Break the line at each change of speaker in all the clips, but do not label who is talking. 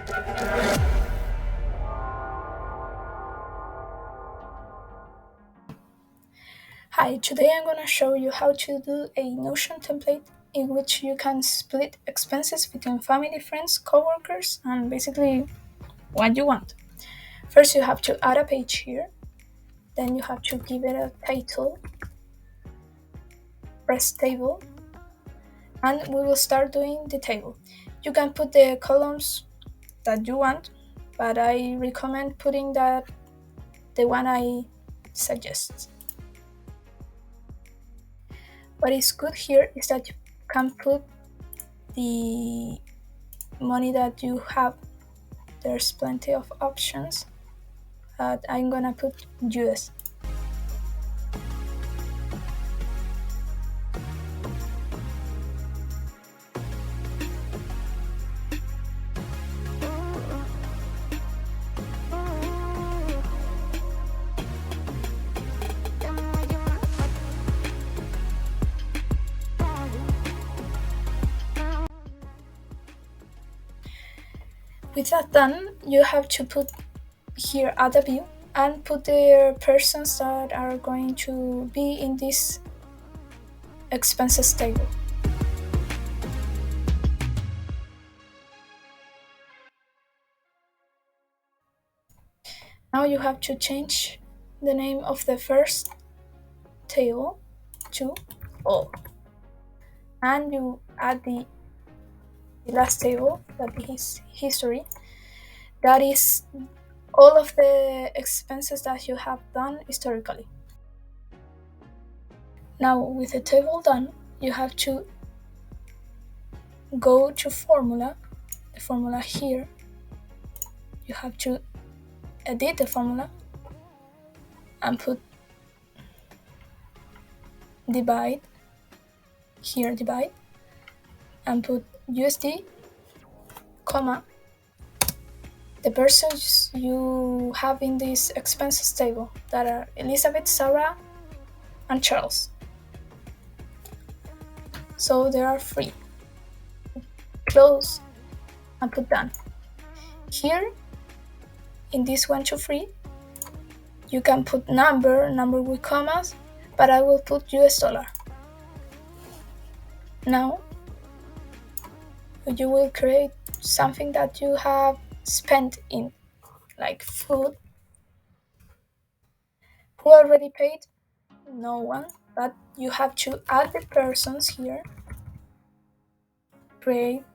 Hi, today I'm going to show you how to do a Notion template in which you can split expenses between family, friends, coworkers, and basically what you want. First, you have to add a page here, then you have to give it a title, press table, and we will start doing the table. You can put the columns that you want, but I recommend putting the one I suggest. What is good here is that you can put the money that you have. There's plenty of options, but I'm gonna put US. With that done, you have to put here add a view and put the persons that are going to be in this expenses table. Now you have to change the name of the first table to all, and you add the last table, that is history, that is all of the expenses that you have done historically. Now with the table done, you have to go to formula, the formula here. You have to edit the formula and put divide, here divide, and put USD, comma, the persons you have in this expenses table, that are Elizabeth, Sarah, and Charles. So there are 3. Close and put done. Here in this 1, 2, 3, you can put number with commas, but I will put US dollar. Now you will create something that you have spent in, like food. Who already paid? No one, but you have to add the persons here, create,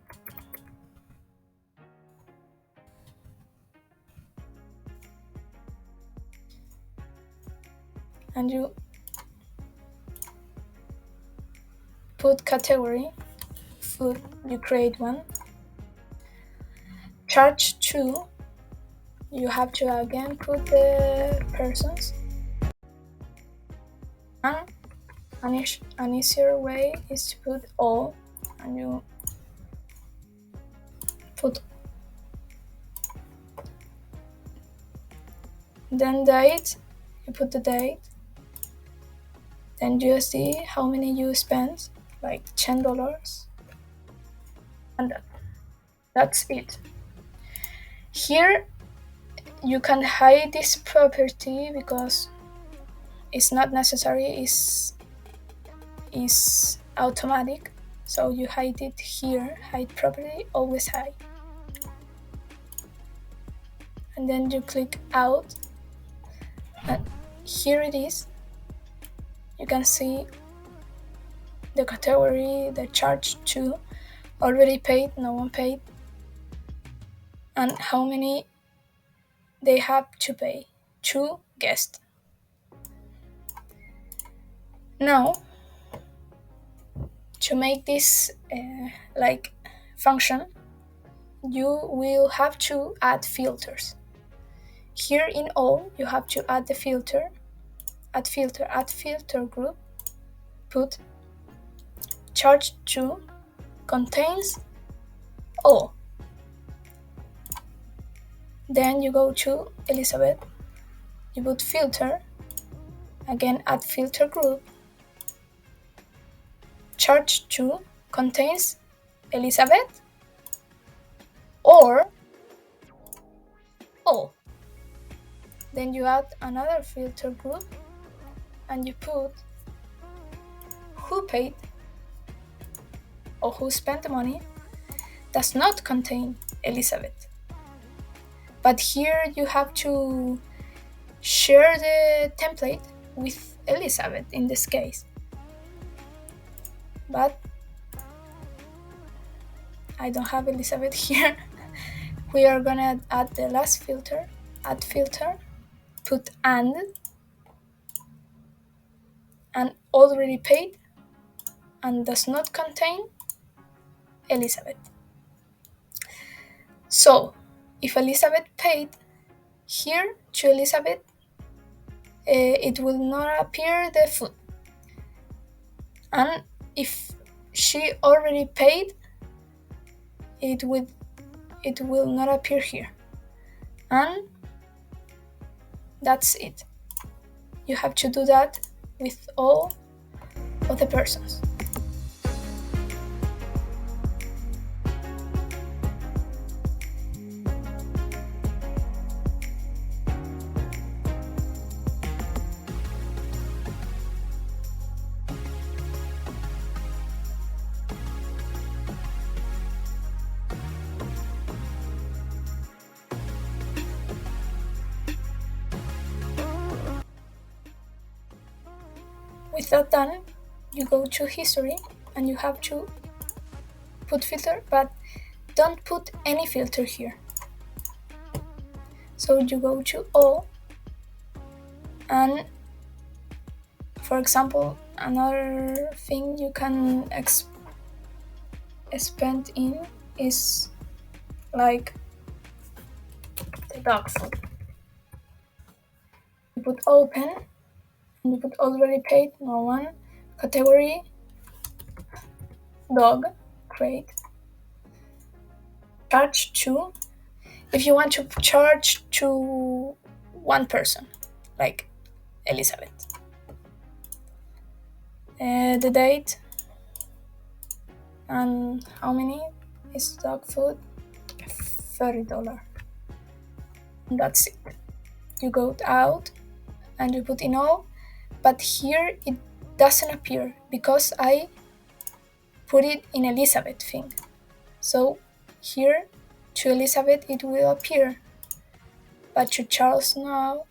and you put category, food, you create one. Charge to, you have to again put the persons. And an easier way is to put all, and you put then date, you put the date, then USD, how many you spent, like $10, and that's it. Here you can hide this property because it's not necessary, it's automatic, so you hide it here, hide property, always hide, and then you click out, and here it is. You can see the category, the charge to, already paid, no one paid, and how many they have to pay, 2 guests. Now to make this like function, you will have to add filters. Here in all, you have to add the filter, add filter group, put charge to contains all. Then you go to Elizabeth, you put filter, again add filter group, charge to contains Elizabeth, or Then you add another filter group and you put who paid or who spent the money does not contain Elizabeth. But here you have to share the template with Elizabeth in this case. But I don't have Elizabeth here. We are gonna add the last filter, add filter, put and already paid and does not contain Elizabeth. So if Elizabeth paid, here to Elizabeth it will not appear the food. And if she already paid, it will not appear here. And that's it. You have to do that with all of the persons. With that done, you go to history and you have to put filter, but don't put any filter here. So you go to all, and for example, another thing you can expand in is like the dog food. You put open and you put already paid, no one, category dog, create, charge to, if you want to charge to one person, like Elizabeth. The date and how many is dog food, $30. And that's it. You go out and you put in all, but here it doesn't appear because I put it in Elizabeth thing. So here to Elizabeth it will appear, but to Charles no,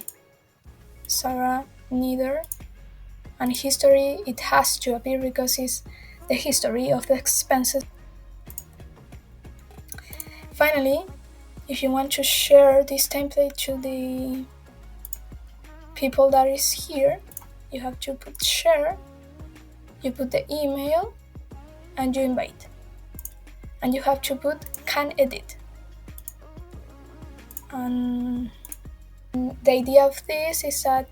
Sarah neither, and history it has to appear because it's the history of the expenses. Finally, if you want to share this template to the people that is here, you have to put share, you put the email, and you invite. And you have to put can edit. And the idea of this is that,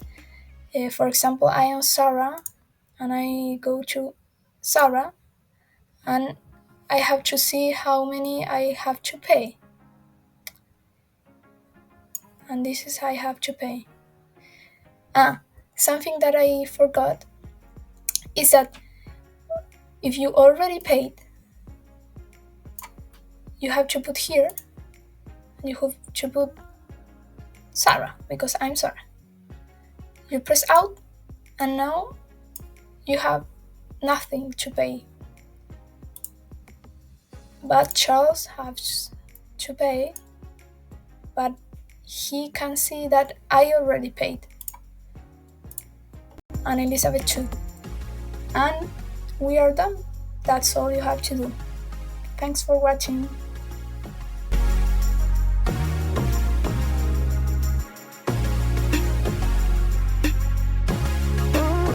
for example, I am Sarah, and I go to Sarah, and I have to see how many I have to pay. And this is how I have to pay. Something that I forgot is that if you already paid, you have to put here, and you have to put Sarah, because I'm Sarah. You press out, and now you have nothing to pay. But Charles has to pay, but he can see that I already paid. And Elizabeth too. And we are done. That's all you have to do. Thanks for watching.